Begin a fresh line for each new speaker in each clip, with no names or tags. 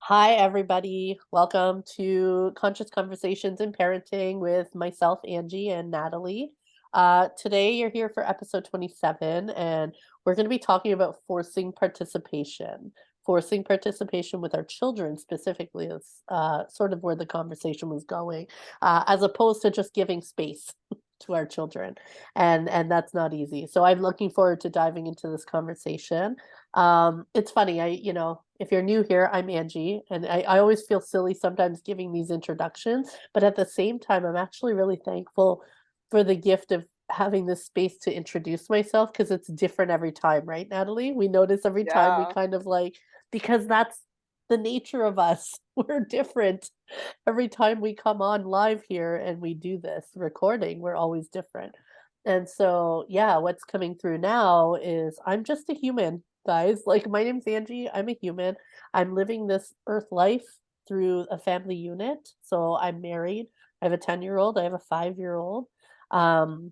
Hi, everybody. Welcome to Conscious Conversations in Parenting with myself, Angie, and Natalie. Today, you're here for episode 27, and we're going to be talking about forcing participation. Forcing participation with our children specifically is sort of where the conversation was going, as opposed to just giving space to our children. And that's not easy. So I'm looking forward to diving into this conversation. It's funny, if you're new here, I'm Angie, and I always feel silly sometimes giving these introductions, but at the same time, I'm actually really thankful for the gift of having this space to introduce myself because it's different every time, right, Natalie? We notice every time we
Yeah.
kind of because that's the nature of us. We're different. Every time we come on live here and we do this recording, we're always different. And so, yeah, what's coming through now is I'm just a human, guys. Like, my name's Angie. I'm a human. I'm living this earth life through a family unit. So I'm married. I have a 10-year-old. I have a 5-year-old. Um,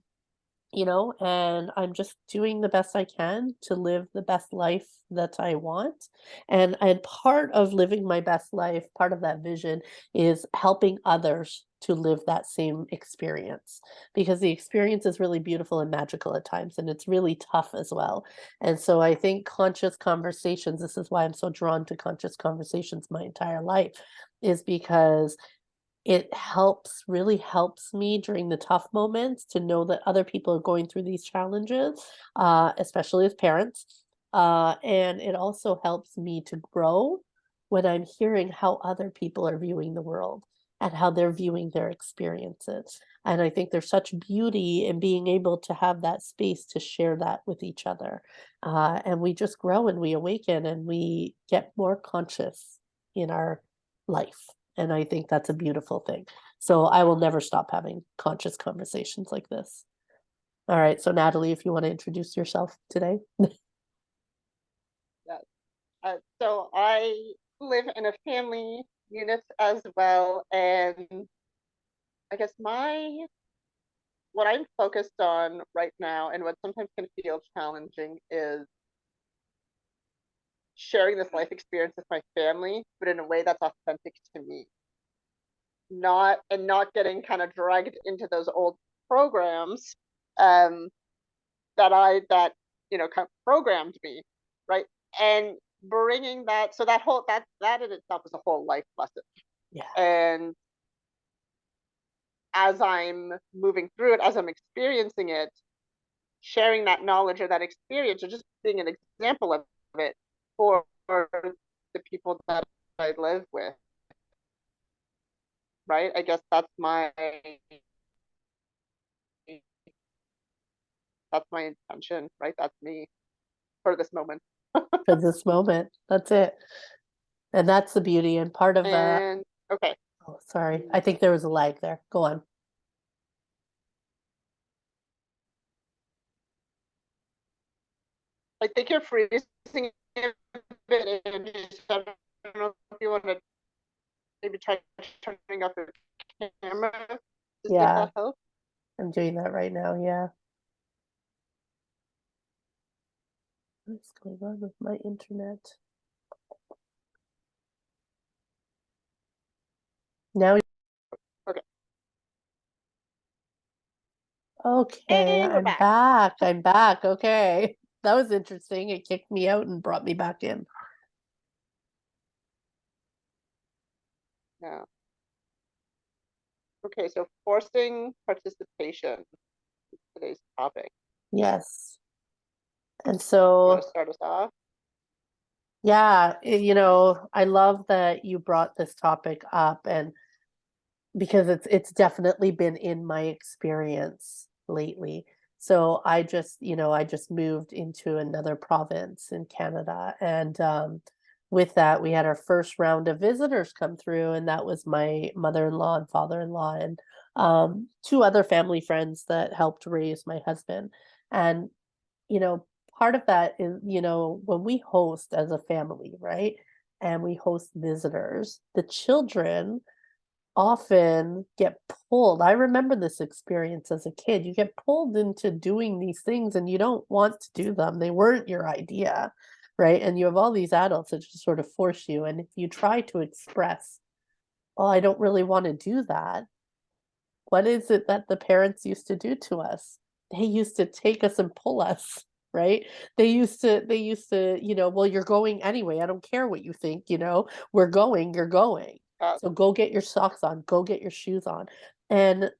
and I'm just doing the best I can to live the best life that I want. And part of living my best life, part of that vision is helping others to live that same experience because the experience is really beautiful and magical at times and it's really tough as well. And so I think conscious conversations, this is why I'm so drawn to conscious conversations my entire life, is because it really helps me during the tough moments to know that other people are going through these challenges, especially as parents. And it also helps me to grow when I'm hearing how other people are viewing the world and how they're viewing their experiences. And I think there's such beauty in being able to have that space to share that with each other. And we just grow and we awaken and we get more conscious in our life. And I think that's a beautiful thing. So I will never stop having conscious conversations like this. All right. So, Natalie, if you want to introduce yourself today.
Yeah. So I live in a family unit as well, and I guess my what I'm focused on right now, and what sometimes can feel challenging, is sharing this life experience with my family, but in a way that's authentic to me, not getting kind of dragged into those old programs um, that kind of programmed me, right? And bringing that, so that in itself is a whole life lesson.
Yeah.
And as I'm moving through it, as I'm experiencing it, sharing that knowledge or that experience, or just being an example of it for the people that I live with, right? I guess that's my intention, right? That's me for this moment.
For this moment. That's it. And that's the beauty. And part of
And okay.
oh, sorry. I think there was a lag there. Go on.
I think you're freezing a bit, and I don't know if you want to maybe try turning off your camera to see if
Yeah.
that helps.
I'm doing that right now. Yeah. What's going on with my internet? Now,
Okay,
okay.
and we're
I'm
back.
back. I'm back. Okay. That was interesting. It kicked me out and brought me back in.
Yeah. Okay, so forcing participation is today's topic.
Yes. And
You want
so
to start us off?
yeah, I love that you brought this topic up and because it's definitely been in my experience lately. So I just moved into another province in Canada and with that we had our first round of visitors come through and that was my mother-in-law and father-in-law and two other family friends that helped raise my husband. And you know, part of that is, when we host as a family, right? And we host visitors, the children often get pulled. I remember this experience as a kid. You get pulled into doing these things and you don't want to do them. They weren't your idea. right? And you have all these adults that just sort of force you. And if you try to express, oh, I don't really want to do that, what is it that the parents used to do to us? They used to take us and pull us, right? They used to, well, you're going anyway. I don't care what you think, we're going, you're going.
Uh,
So go get your socks on, go get your shoes on. And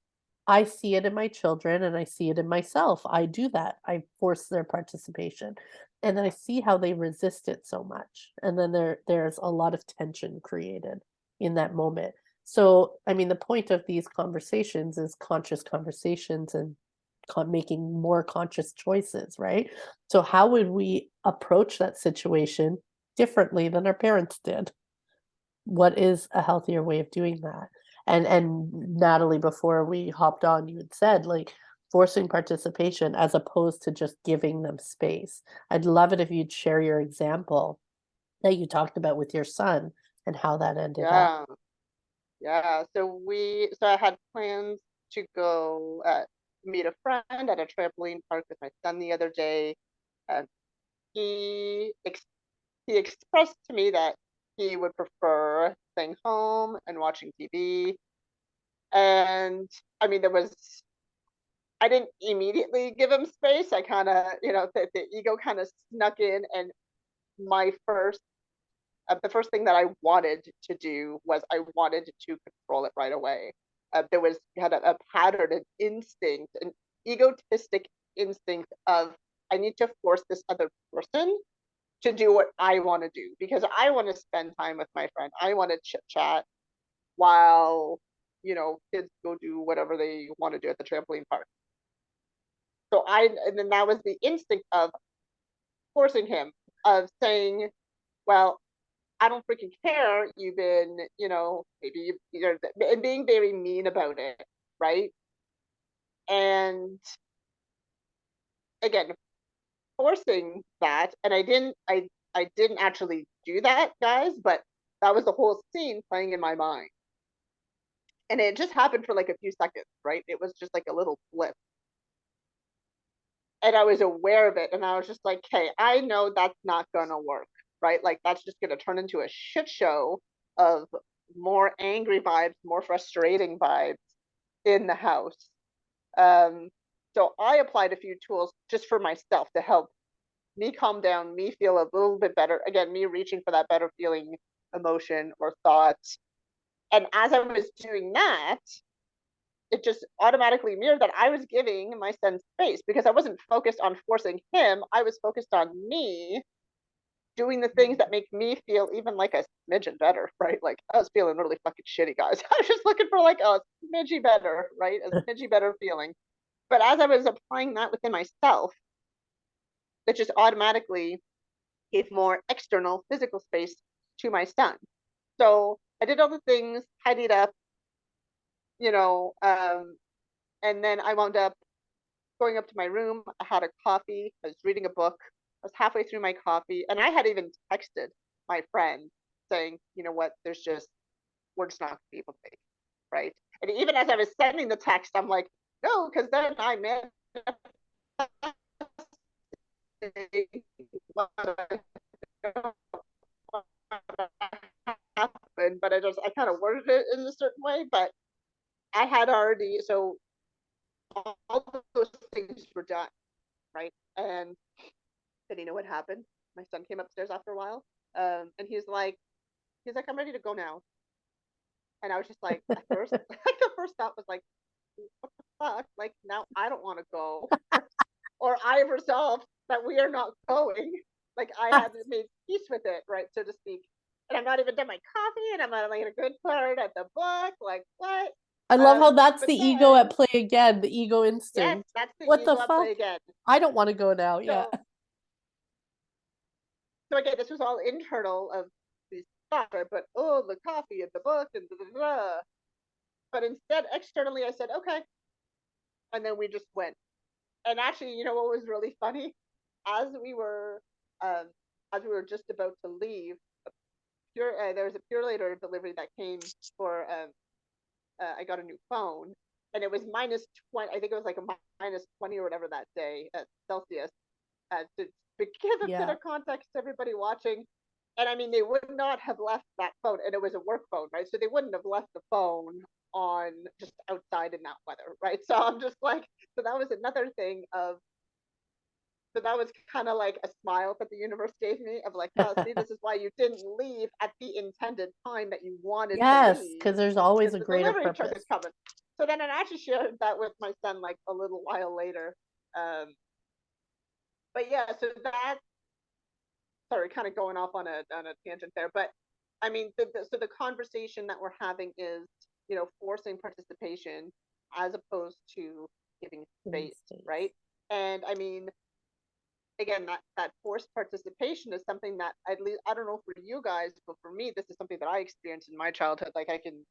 I see it in my children and I see it in myself. I do that. I force their participation. And I see how they resist it so much. And then there's a lot of tension created in that moment. So, I mean, the point of these conversations is conscious conversations and making more conscious choices, right? So, how would we approach that situation differently than our parents did? What is a healthier way of doing that? And Natalie, before we hopped on, you had said like forcing participation as opposed to just giving them space. I'd love it if you'd share your example that you talked about with your son and how that ended up.
yeah, yeah. So I had plans to go meet a friend at a trampoline park with my son the other day, and he ex- he expressed to me that he would prefer staying home and watching TV. And I mean, I didn't immediately give him space. I kind of, the ego kind of snuck in, and my first the first thing that I wanted to do was I wanted to control it right away. There was kind of a pattern, an instinct, an egotistic instinct of I need to force this other person to do what I want to do because I want to spend time with my friend. I want to chit chat while kids go do whatever they want to do at the trampoline park. And then that was the instinct of forcing him, of saying, well, I don't freaking care. You've been, maybe you're and being very mean about it, right? And again, forcing that, and I didn't actually do that, guys, but that was the whole scene playing in my mind, and it just happened for like a few seconds, right? It was just like a little blip, and I was aware of it, and I was just like, "Hey, I know that's not gonna work, right? Like that's just gonna turn into a shit show of more angry vibes, more frustrating vibes in the house." Um, so I applied a few tools just for myself to help me calm down, me feel a little bit better. Again, me reaching for that better feeling, emotion, or thought. And as I was doing that, it just automatically mirrored that I was giving my son space because I wasn't focused on forcing him. I was focused on me doing the things that make me feel even like a smidgen better, right? Like I was feeling really fucking shitty, guys. I was just looking for like a smidgy better, right? A smidgy better feeling. But as I was applying that within myself, it just automatically gave more external physical space to my son. So I did all the things, tidied up, you know, um, and then I wound up going up to my room. I had a coffee. I was reading a book. I was halfway through my coffee, and I had even texted my friend saying, "You know what? We're just not going to be able to make, right?" And even as I was sending the text, I'm like, "No," because then I meant happen, but I kind of worded it in a certain way. But I had already all those things were done, right? And then you know what happened? My son came upstairs after a while, and he's like, I'm ready to go now. And I was just like, at first, like the first thought was like, what the fuck? Like now I don't want to go, or I have resolved that we are not going. Like I had made peace with it, right, so to speak. And I'm not even done my coffee, and I'm not like in a good part at the book. Like what?
I love how that's
But
the ego at
then
play again, the ego
yes,
instinct.
that's the
What the
ego at
fuck?
play again.
I don't want to go now. Yeah.
So so again, this was all internal of these thoughts, right? But oh, the coffee and the book and da, da, da. But instead, externally, I said okay, and then we just went. And actually, you know what was really funny? As we were, um, as we were just about to leave, there was a Pure Later delivery that came for. I got a new phone, and it was -20. I think it was like a -20 or whatever that day at Celsius. To because of
Yeah.
the context, everybody watching. And I mean, they would not have left that phone, and it was a work phone, right? So they wouldn't have left the phone on just outside in that weather, right? So I'm just like, so that was another thing of, so that was kind of like a smile that the universe gave me of like, oh, see, this is why you didn't leave at the intended time that you wanted to
Yes,
leave,
because there's always
because
a
the
greater
delivery truck
purpose.
is coming. So then I actually shared that with my son like a little while later. Um, but yeah, so that, sorry, kind of going off on a tangent there, but I mean, so the conversation that we're having is, forcing participation as opposed to giving
In
space,
states.
right? And I mean, again, that forced participation is something that, at least, I don't know for you guys, but for me, this is something that I experienced in my childhood. Like I can,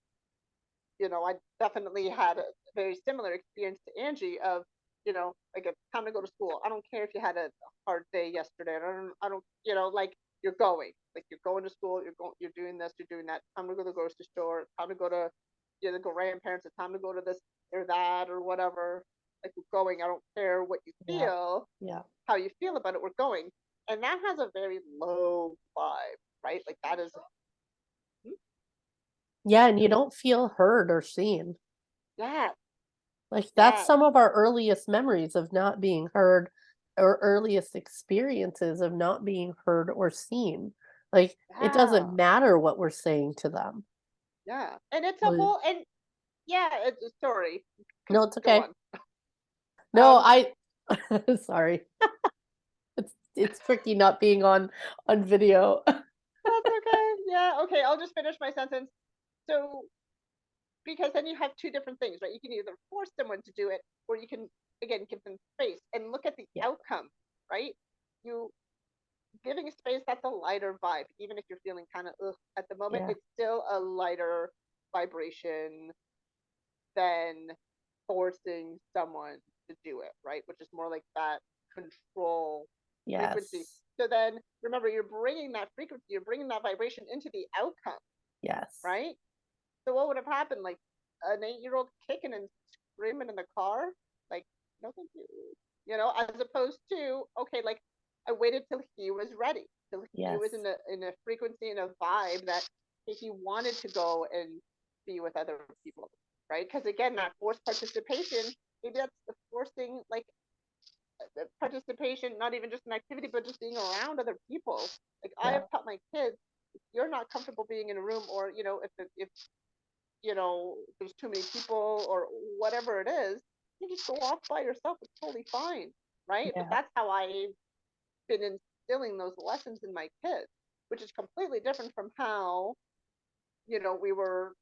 I definitely had a very similar experience to Angie of, like it's time to go to school. I don't care if you had a hard day yesterday. I don't, like you're going to school, you're doing this, you're doing that. Time to go to the grocery store. Time to go to, the grandparents. It's time to go to this or that or whatever. Like we're going. I don't care what you
Yeah.
feel,
Yeah.
how you feel about it. We're going, and that has a very low vibe, right? Like that is,
Yeah, and you don't feel heard or seen.
yeah,
Like that's
yeah,
some of our earliest memories of not being heard or earliest experiences of not being heard or seen. Like it doesn't
yeah.
matter what we're saying to them.
Yeah, and it's a
Like,
whole, and yeah, it's sorry.
no, it's
Go
okay.
on.
No,
Um,
I sorry. It's tricky not being on video.
that's okay. Yeah, okay. I'll just finish my sentence. So, because then you have two different things, right? You can either force someone to do it, or you can again give them space and look at the
Yeah.
outcome, right? You giving space, that's a lighter vibe, even if you're feeling kind of at the moment.
Yeah.
It's still a lighter vibration than forcing someone to do it, right? Which is more like that control frequency.
Yes.
So then remember, you're bringing that frequency, you're bringing that vibration into the outcome,
Yes.
right? So what would have happened? Like an 8-year-old kicking and screaming in the car? Like, no thank you. As opposed to, okay, like I waited till he was ready, till he was
Yes.
in a frequency and a vibe that he wanted to go and be with other people, right? Because again, that forced participation, maybe that's the forcing, like the participation, not even just an activity, but just being around other people. Like I
Yeah.
have taught my kids, if you're not comfortable being in a room, or if there's too many people or whatever it is, you just go off by yourself. It's totally fine, right? But
Yeah.
that's how I've been instilling those lessons in my kids, which is completely different from how we were,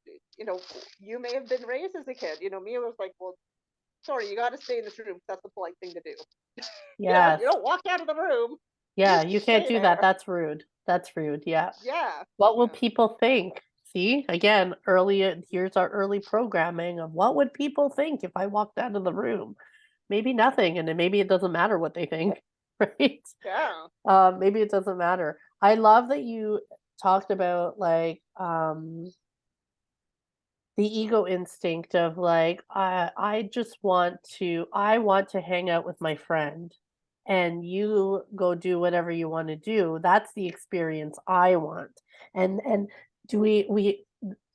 you may have been raised as a kid. Me was like, well, sorry, you got to stay in this room. That's the polite thing to do. You
Yes.
don't walk out of the room. You
Yeah, you can't
stay
do that.
there.
That's rude. That's rude. Yeah.
Yeah,
What will
yeah,
people think? See, again, here's our early programming of what would people think if I walked out of the room? Maybe nothing, and then maybe it doesn't matter what they think, right?
yeah,
Maybe it doesn't matter. I love that you talked about like the ego instinct of like I want to hang out with my friend and you go do whatever you want to do. That's the experience I want. And do we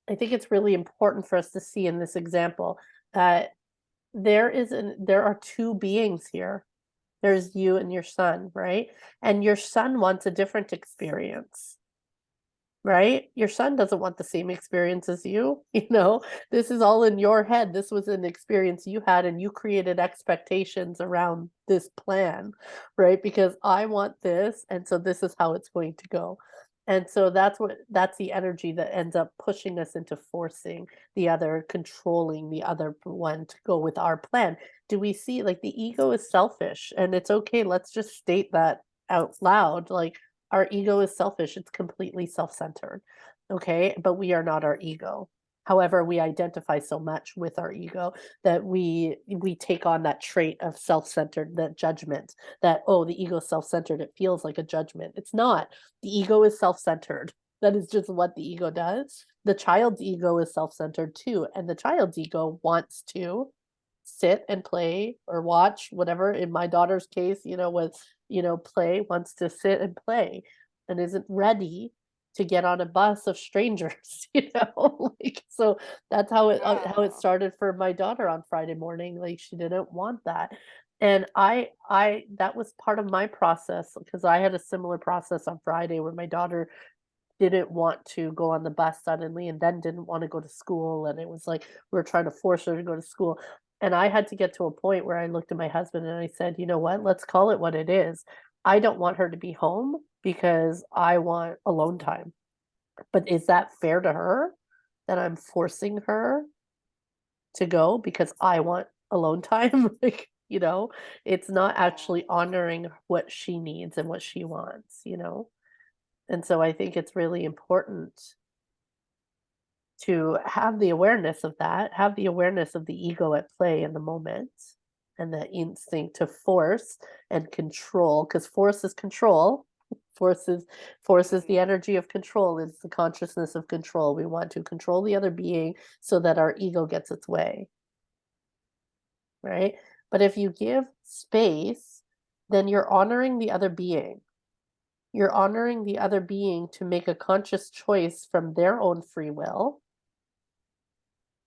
I think it's really important for us to see in this example that there are two beings here. There's you and your son, right? And your son wants a different experience. Right? Your son doesn't want the same experience as you, you know? This is all in your head. This was an experience you had and you created expectations around this plan, right? Because I want this, and so this is how it's going to go. And so that's the energy that ends up pushing us into forcing the other, controlling the other one to go with our plan. Do we see like the ego is selfish and it's okay, let's just state that out loud. Like our ego is selfish, it's completely self-centered, okay? But we are not our ego. However, we identify so much with our ego that we take on that trait of self-centered, that judgment, that, oh, the ego is self-centered, it feels like a judgment. It's not. The ego is self-centered. That is just what the ego does. The child's ego is self-centered too, and the child's ego wants to sit and play or watch whatever. In my daughter's case, with play, wants to sit and play, and isn't ready to get on a bus of strangers, like, so that's how it
Yeah.
started for my daughter on Friday morning, like, she didn't want that, and I that was part of my process because I had a similar process on Friday where my daughter didn't want to go on the bus suddenly and then didn't wanna go to school, and it was like we were trying to force her to go to school, and I had to get to a point where I looked at my husband and I said, "You know what? Let's call it what it is. I don't want her to be home because I want alone time." But is that fair to her that I'm forcing her to go because I want alone time? Like, it's not actually
Yeah.
honoring what she needs and what she wants? And so I think it's really important to have the awareness of that, have the awareness of the ego at play in the moment, and the instinct to force and control, because force is control. Force is force is the
Mhm.
energy of control, is the consciousness of control. We want to control the other being so that our ego gets its way, right? But if you give space, then you're honoring the other being. You're honoring the other being to make a conscious choice from their own free will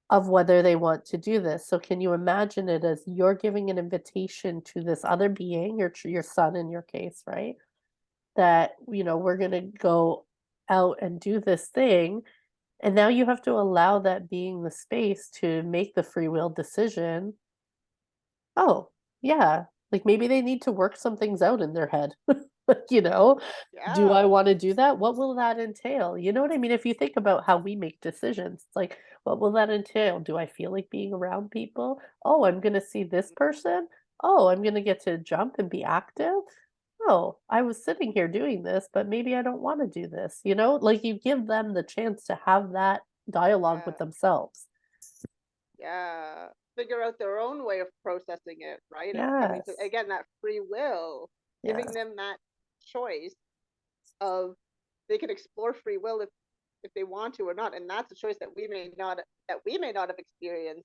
of whether they want to do this. So can you imagine it as you're giving an invitation to this other being, your son in your case, right? That, we're going to go out and do this thing, and now you have to allow that being the space to make the free will decision. Oh, yeah. Like maybe they need to work some things out in their head. Like, do I
Yeah.
want to do that? What will that entail? You know what I mean? If you think about how we make decisions, it's like, what will that entail? Do I feel like being around people? Oh, I'm going to see this person. Oh, I'm going to get to jump and be active. Oh, I was sitting here doing this, but maybe I don't want to do this. Like you give them the chance to have that dialogue with
Yeah.
themselves.
Yeah. Figure out their own way of processing it, right? Of coming to,
Yes.
again, that free will, giving
Yes.
them that choice of they can explore free will if they want to or not. And that's a choice that we may not have experienced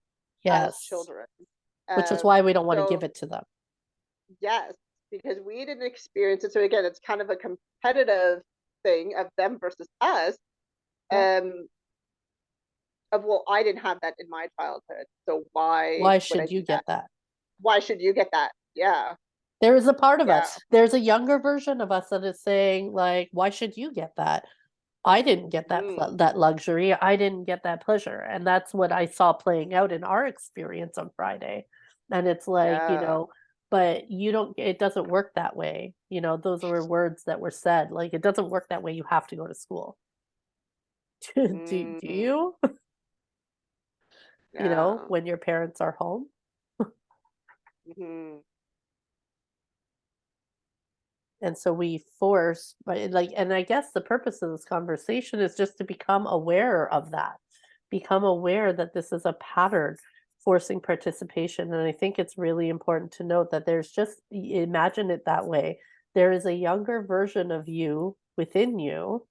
as
Yes.
children.
Which is why we don't want to
So
give it to them.
yes, because we didn't experience it. So again, it's kind of a competitive thing of them versus us.
Yep.
Um, of well, I didn't have that in my childhood, so why
Why
would I
should you
do that?
get that?
Why should you get that? Yeah,
There is a part of
yeah.
us. There's a younger version of us that is saying, like, why should you get that? I didn't get
Mm,
that luxury. I didn't get that pleasure. And that's what I saw playing out in our experience on Friday. And it's like,
yeah.
but it doesn't work that way. Those were words that were said. Like, it doesn't work that way. You have to go to school. Do
Mm,
you?
yeah.
When your parents are home?
Hmm.
And so we force, but like, and I guess the purpose of this conversation is just to become aware of that, become aware that this is a pattern forcing participation. And I think it's really important to note that imagine it that way. There is a younger version of you within you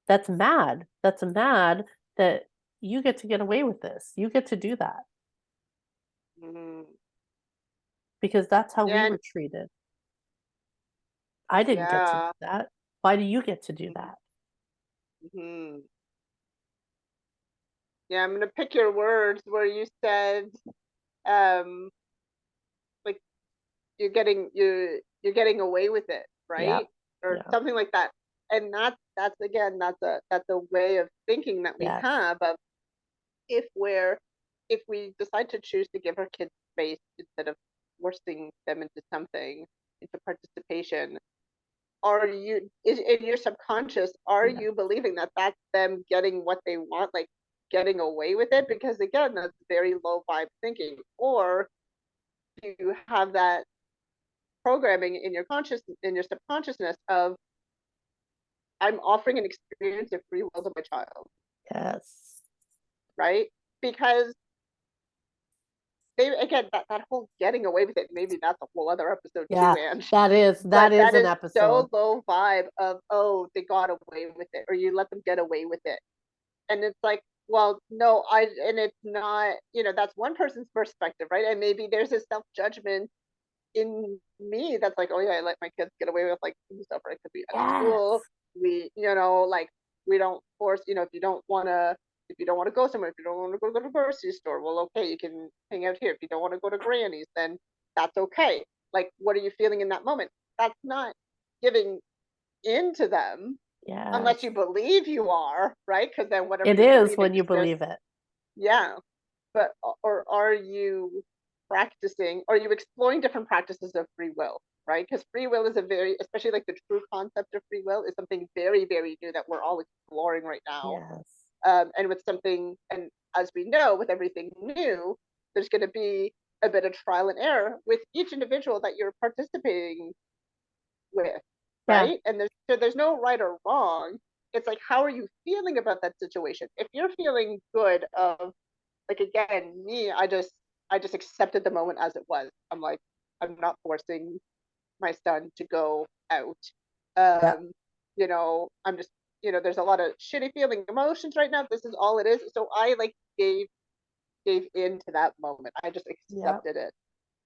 that's mad that you get to get away with this. You get to do that
Hmm.
because that's how we
Yeah,
were treated. I didn't get to do
yeah.
that. Why do you get to do that?
Hmm. Yeah, I'm gonna pick your words where you said, um, like you're getting away with it,
Yeah.
right? Or
Yeah.
something like that. And that's again, that's a way of thinking that we
Yes.
have of if we're if we decide to choose to give our kids space instead of forcing them into something, into participation, are you is in your subconscious, are
Yeah.
you believing that that's them getting what they want, like getting away with it? Because again, that's very low vibe thinking. Or do you have that programming in your subconsciousness of I'm offering an experience of free will to my child,
Yes.
right? Because they again, that whole getting away with it, maybe that's a whole other episode too,
Yeah.
Ange.
That is
But
that is
that
an
is
episode.
so low vibe of, oh, they got away with it, or you let them get away with it. And it's like, well, no, and it's not, that's one person's perspective, right? And maybe there's a self judgment in me that's like, oh yeah, I let my kids get away with like stuff, right? Because we at school,
Yes.
we, like we don't force, if you don't want to go somewhere, if you don't want to go to the grocery store, well, okay, you can hang out here. If you don't want to go to Granny's, then that's okay. Like, what are you feeling in that moment? That's not giving in to them unless
Yes.
you believe you are, right? Because then whatever
It
you're
is
believing
when you
is just,
believe it.
yeah. But or are you practicing? Are you exploring different practices of free will? Right? Because free will is a very, especially like the true concept of free will, is something very, very new that we're all exploring right now.
Yes.
And with something, and as we know, with everything new, there's going to be a bit of trial and error with each individual that you're participating with,
Yeah.
right? And there's no right or wrong. It's like, how are you feeling about that situation? If you're feeling good of, like, again, me, I just accepted the moment as it was. I'm like, I'm not forcing my son to go out.
Yeah.
I'm just, there's a lot of shitty feeling emotions right now. This is all it is. So I like gave in to that moment. I just
Yeah.
accepted it.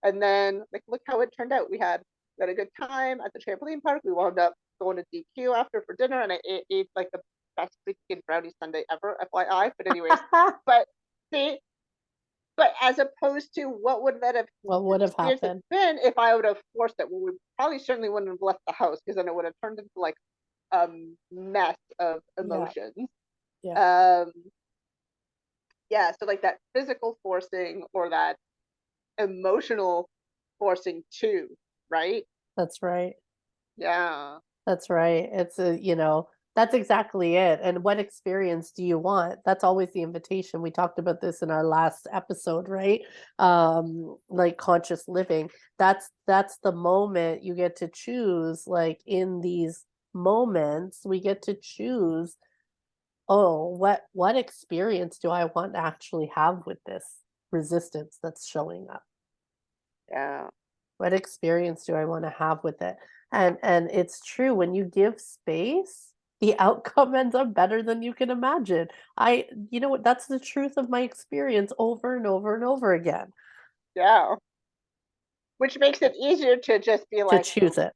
And then, like, look how it turned out. We had a good time at the trampoline park. We wound up going to DQ after for dinner, and I ate like the best freaking brownie sundae ever, FYI. But anyways, but see, but as opposed to what would that have
What would have
experience have
happened?
been if I would have forced it? Well, we probably certainly wouldn't have left the house because then it would have turned into like a mess of
Yeah.
emotions.
Yeah.
Um, yeah, so like that physical forcing or that emotional forcing too, right?
That's right.
Yeah.
That's right. It's that's exactly it. And what experience do you want? That's always the invitation. We talked about this in our last episode, right? Like conscious living. That's the moment you get to choose, like in these moments, we get to choose, oh, what experience do I want to actually have with this resistance that's showing up?
Yeah.
What experience do I want to have with it? And it's true when you give space, the outcome ends up better than you can imagine. You know what, that's the truth of my experience over and over and over again.
Yeah. Which makes it easier to just be
To
like,
choose it.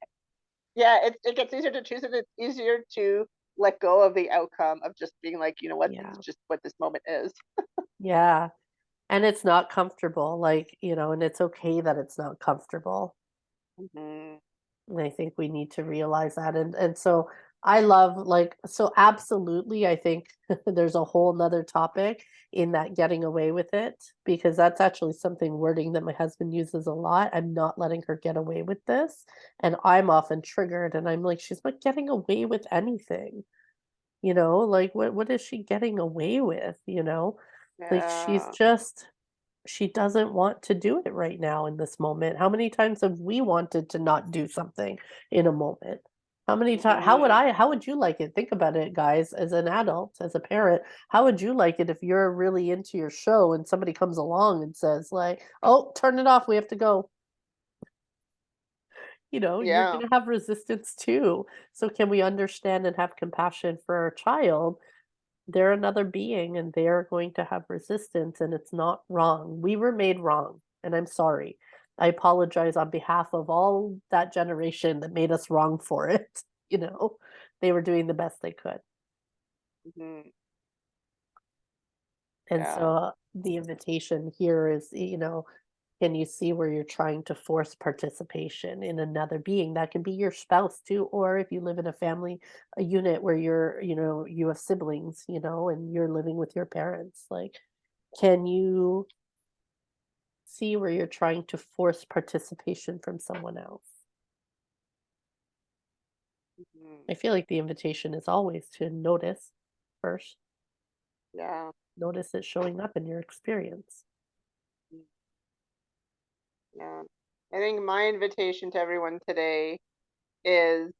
yeah, it gets easier to choose it. It's easier to let go of the outcome of just being like, you know what, this is
Yeah.
just what this moment is.
Yeah. And it's not comfortable, like, and it's okay that it's not comfortable.
Hmm.
And I think we need to realize that. And so I love, like, so absolutely I think there's a whole nother topic in that getting away with it, because that's actually something wording that my husband uses a lot. I'm not letting her get away with this. And I'm often triggered and I'm like, she's not getting away with anything. Like what is she getting away with, Like
Yeah.
she doesn't want to do it right now in this moment. How many times have we wanted to not do something in a moment? How many times,
Hmm.
how would you like it? Think about it, guys, as an adult, as a parent. How would you like it if you're really into your show and somebody comes along and says, like, oh, turn it off, we have to go? You're
Yeah.
going to have resistance too. So, can we understand and have compassion for our child? They're another being and they're going to have resistance, and it's not wrong. We were made wrong, and I'm sorry. I apologize on behalf of all that generation that made us wrong for it. You know, they were doing the best they could.
Hmm.
And
Yeah.
so the invitation here is, can you see where you're trying to force participation in another being? That can be your spouse too, or if you live in a unit where you have siblings, and you're living with your parents. Like, can you see where you're trying to force participation from someone else?
Hmm.
I feel like the invitation is always to notice first,
Yeah.
notice it showing up in your experience.
Yeah. I think my invitation to everyone today is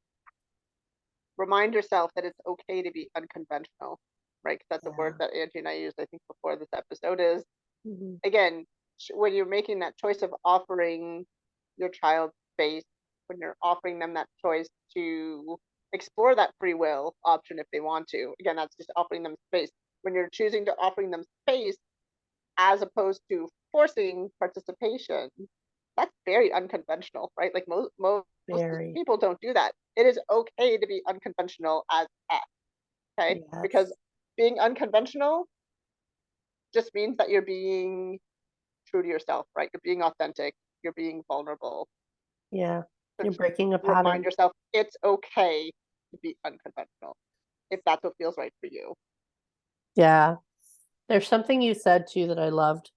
remind yourself that it's okay to be unconventional, right? 'Cause that's a word
Yeah.
that Angie and I used, I think, before this episode is,
Mhm.
again, when you're making that choice of offering your child space, when you're offering them that choice to explore that free will option if they want to, again, that's just offering them space. When you're choosing to offering them space as opposed to forcing participation, that's very unconventional, right? Like most
Very.
people don't do that. It is okay to be unconventional as F, okay? Because
Yes.
being unconventional just means that you're being true to yourself, right? You're being authentic, you're being vulnerable.
Yeah. You're
Just
breaking a
remind
pattern.
yourself it's okay to be unconventional if that's what feels right for you.
Yeah. There's something you said too that I loved.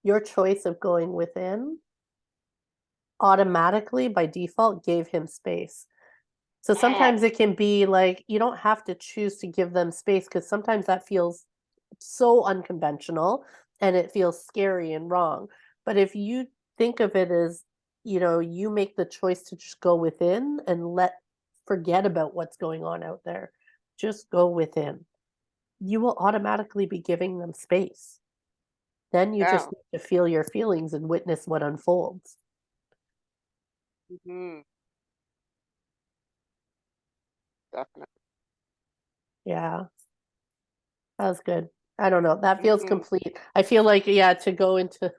Your choice of going within automatically by default gave him space. So
Yes.
sometimes it can be like you don't have to choose to give them space because sometimes that feels so unconventional and it feels scary and wrong. But if you think of it as, you make the choice to just go within and forget about what's going on out there. Just go within. You will automatically be giving them space. Then you
Yeah.
just need to feel your feelings and witness what unfolds.
Hmm. Definitely.
Yeah. That was good. I don't know. That feels
Hmm.
complete. I feel like, yeah, to go into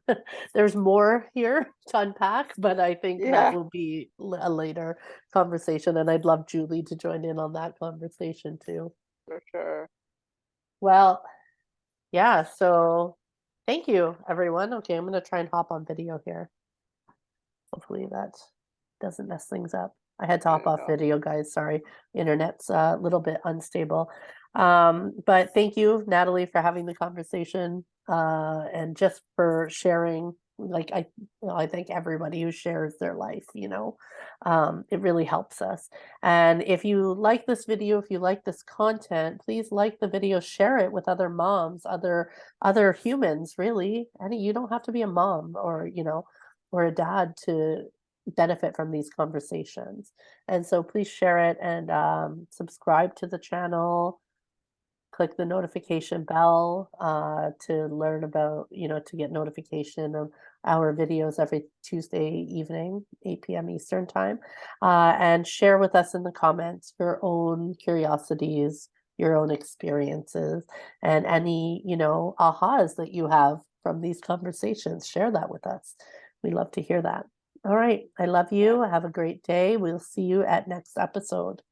there's more here to unpack, but I think that
Yeah,
will be a later conversation. And I'd love Julie to join in on that conversation too.
for sure.
Well, yeah, so thank you, everyone. Okay, I'm gonna try and hop on video here. Hopefully that doesn't mess things up. I had to
There
hop
you
off
go.
video, guys. Sorry. Internet's a little bit unstable. But thank you, Natalie, for having the conversation, and just for sharing. Like I thank everybody who shares their life. It really helps us. And if you like this video, if you like this content, please like the video, share it with other moms, other humans, really. And you don't have to be a mom or a dad to benefit from these conversations. And so please share it and subscribe to the channel. Click the notification bell to learn to get notification of our videos every Tuesday evening, 8 p.m. Eastern time. And share with us in the comments your own curiosities, your own experiences, and any ahas that you have from these conversations. Share that with us. We love to hear that. All right. I love
Yeah.
you. Have a great day. We'll see you at next episode.